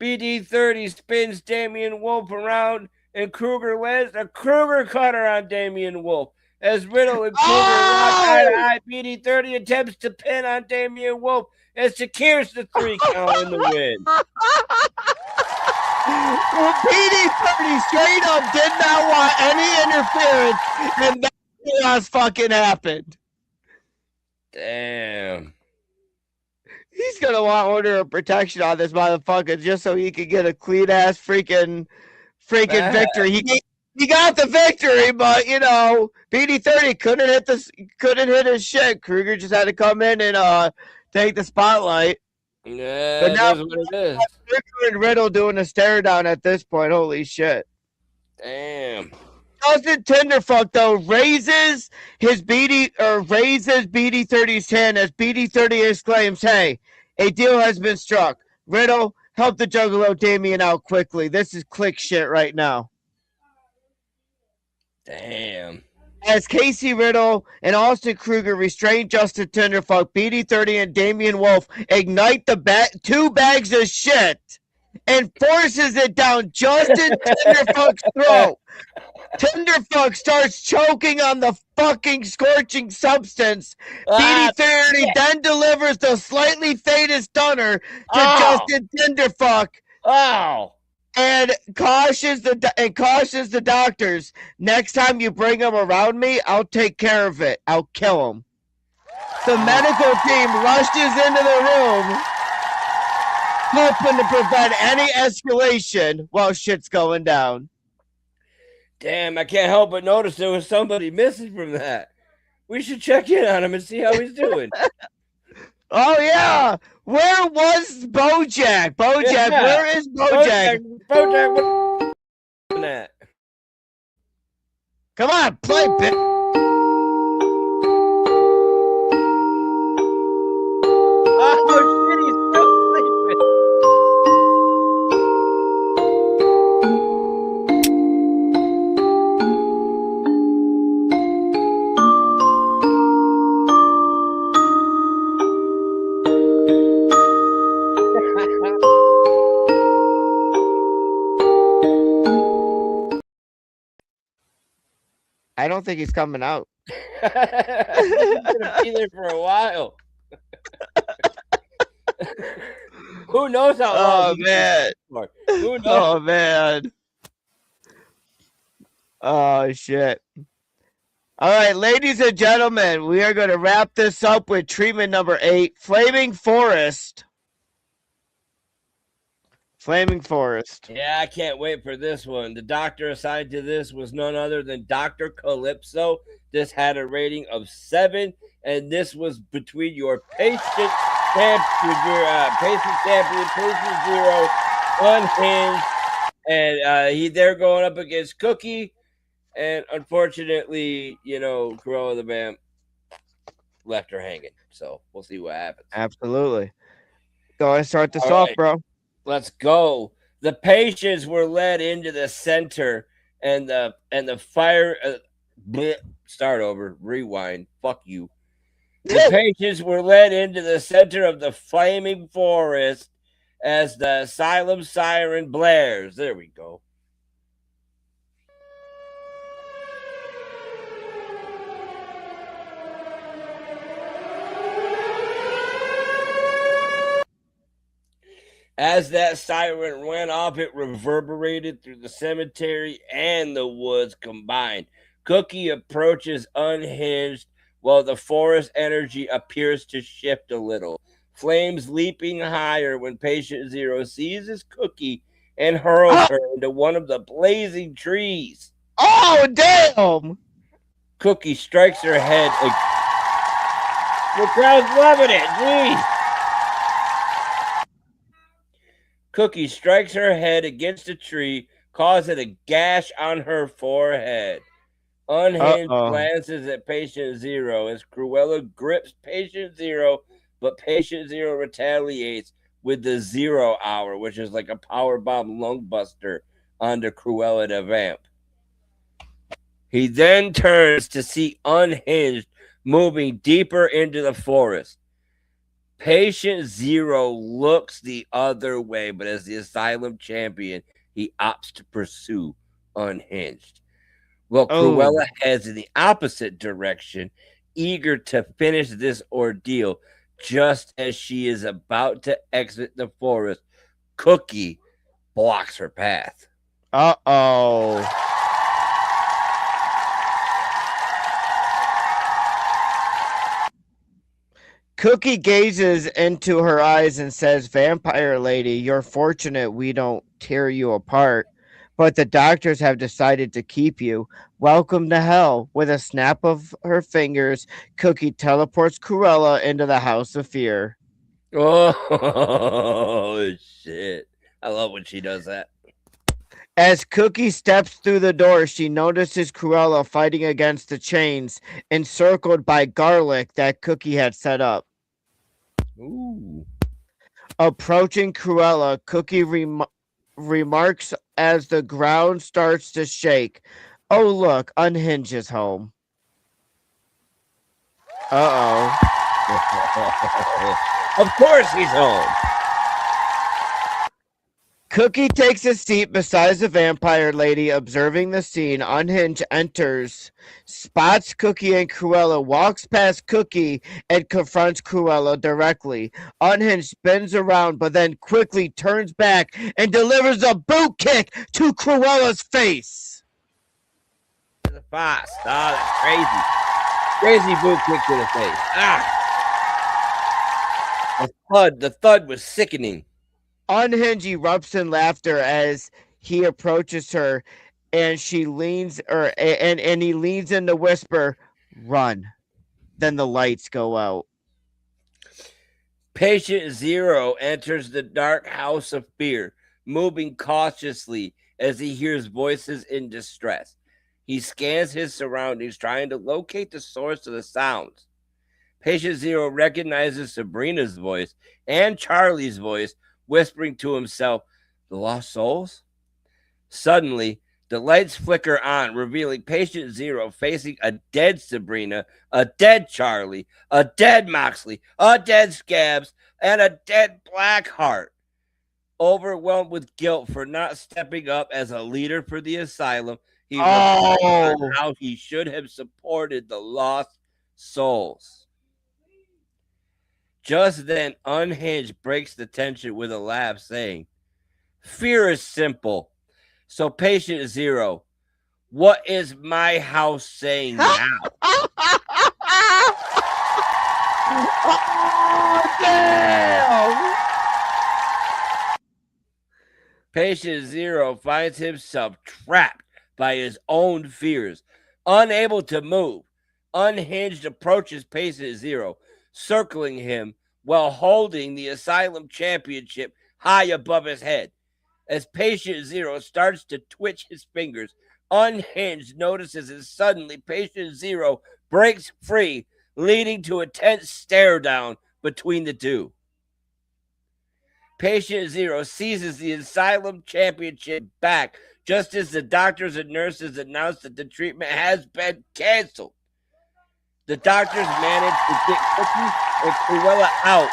D: BD30 spins Damien Wolf around and Kruger lands a Kruger cutter on Damien Wolf. As Riddle and Kruger lock eye to eye, BD30 attempts to pin on Damien Wolf and secures the 3 count in the win.
C: Well, BD30 straight up did not want any interference, and that's what fucking happened.
D: Damn.
C: He's gonna want order of protection on this motherfucker just so he can get a clean ass freaking victory. He got the victory, but you know, BD30 couldn't hit his shit. Kruger just had to come in and take the spotlight.
D: Yeah,
C: but now
D: that's what it is.
C: Kruger and Riddle doing a stare down at this point. Holy shit.
D: Damn.
C: Justin Tinderfuck though raises BD30's hand as BD30 exclaims, "Hey, a deal has been struck. Riddle, help the Juggalo Damien out quickly. This is click shit right now."
D: Damn.
C: As Casey Riddle and Austin Kruger restrain Justin Tinderfuck, BD30 and Damien Wolf ignite the 2 bags of shit and forces it down Justin Tinderfuck's throat. Tinderfuck starts choking on the fucking scorching substance. BD30 then delivers the slightly faded stunner to Justin Tinderfuck.
D: Oh.
C: And cautions the doctors, next time you bring him around me, I'll take care of it. I'll kill him. The medical team rushes into the room, hoping to prevent any escalation while shit's going down.
D: Damn, I can't help but notice there was somebody missing from that. We should check in on him and see how he's doing.
C: Oh, yeah. Where was Bojack?
D: Yeah.
C: Where is Bojack?
D: Bojack, what that?
C: Come on, play, bitch.
D: Oh, shit, he's still sleeping.
C: I don't think he's coming out.
D: He's gonna be there for a while. Who knows how long?
C: Oh man!
D: For? Who knows?
C: Oh man! Oh shit! All right, ladies and gentlemen, we are going to wrap this up with treatment number 8, Flaming Forest. Flaming Forest.
D: Yeah, I can't wait for this one. The doctor assigned to this was none other than Dr. Calypso. This had a rating of 7, and this was between your patient champion, patient 0, unhinged, and they're going up against Cookie. And unfortunately, Cruella the Vamp left her hanging. So we'll see what happens.
C: Absolutely. Go ahead and start this off, bro.
D: Let's go. The patients were led into the center, and the fire. Start over. Rewind. Fuck you. The patients were led into the center of the flaming forest as the asylum siren blares. There we go. As that siren went off, it reverberated through the cemetery and the woods combined. Cookie approaches unhinged while the forest energy appears to shift a little. Flames leaping higher when patient 0 seizes Cookie and hurls her into one of the blazing trees.
C: Oh, damn!
D: Cookie strikes her head. The crowd's loving it. Jeez. Cookie strikes her head against a tree, causing a gash on her forehead. Unhinged glances at patient 0 as Cruella grips patient 0, but patient 0 retaliates with the 0 hour, which is like a powerbomb lung buster onto Cruella the Vamp. He then turns to see Unhinged moving deeper into the forest. Patient 0 looks the other way, but as the asylum champion, he opts to pursue Unhinged. Well, Cruella heads in the opposite direction, eager to finish this ordeal. Just as she is about to exit the forest, Cookie blocks her path.
C: Uh-oh. Cookie gazes into her eyes and says, "Vampire lady, you're fortunate we don't tear you apart, but the doctors have decided to keep you. Welcome to hell." With a snap of her fingers, Cookie teleports Cruella into the House of Fear.
D: Oh, shit. I love when she does that.
C: As Cookie steps through the door, she notices Cruella fighting against the chains, encircled by garlic that Cookie had set up.
D: Ooh.
C: Approaching Cruella, Cookie remarks as the ground starts to shake, "Oh, look, Unhinged is home." Uh-oh.
D: Of course he's home.
C: Cookie takes a seat beside the vampire lady, observing the scene. Unhinged enters, spots Cookie and Cruella, walks past Cookie, and confronts Cruella directly. Unhinged spins around, but then quickly turns back and delivers a boot kick to Cruella's face.
D: The fast. Oh, that's crazy. Crazy boot kick to the face. The thud was sickening.
C: Unhinged erupts in laughter as he approaches her, and she leans, and he leans in to whisper, "Run." Then the lights go out.
D: Patient 0 enters the dark house of fear, moving cautiously as he hears voices in distress. He scans his surroundings, trying to locate the source of the sounds. Patient 0 recognizes Sabrina's voice and Charlie's voice, whispering to himself, "The lost souls?" Suddenly, the lights flicker on, revealing patient 0 facing a dead Sabrina, a dead Charlie, a dead Moxley, a dead Scabs, and a dead Blackheart. Overwhelmed with guilt for not stepping up as a leader for the asylum, He reflects on how he should have supported the lost souls. Just then, Unhinged breaks the tension with a laugh, saying, "Fear is simple. So patient 0, what is my house saying now?"
C: Oh, damn!
D: Patient 0 finds himself trapped by his own fears, unable to move. Unhinged approaches patient 0, circling him while holding the asylum championship high above his head. As patient 0 starts to twitch his fingers, Unhinged notices as suddenly patient 0 breaks free, leading to a tense stare down between the two. Patient 0 seizes the asylum championship back just as the doctors and nurses announce that the treatment has been canceled. The doctors manage to get Cookie and Cruella out.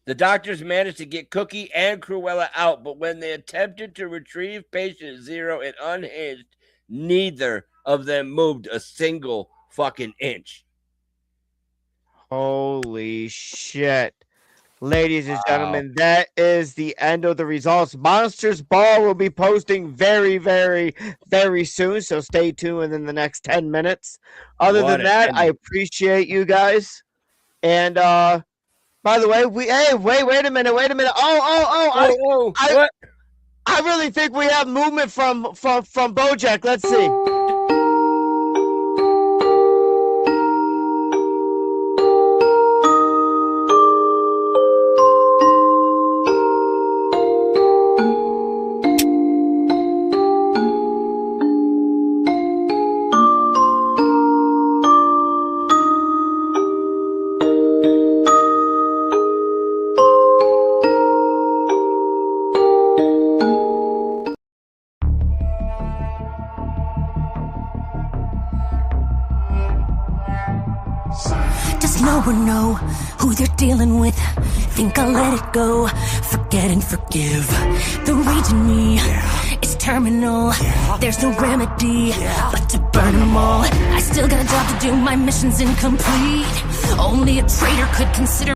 D: The doctors managed to get Cookie and Cruella out, but when they attempted to retrieve patient 0 and Unhinged, neither of them moved a single fucking inch.
C: Holy shit. Ladies and gentlemen, that is the end of the results. Monsters Ball will be posting very, very, very soon, so stay tuned in the next 10 minutes. Other than that, I appreciate you guys. And by the way, wait a minute. I really think we have movement from BoJack. Let's see.
A: Does no one know who they're dealing with? Think I'll let it go, forget and forgive. The rage in me is terminal. There's no remedy but to burn them all. I still got a job to do, my mission's incomplete. Only a traitor could consider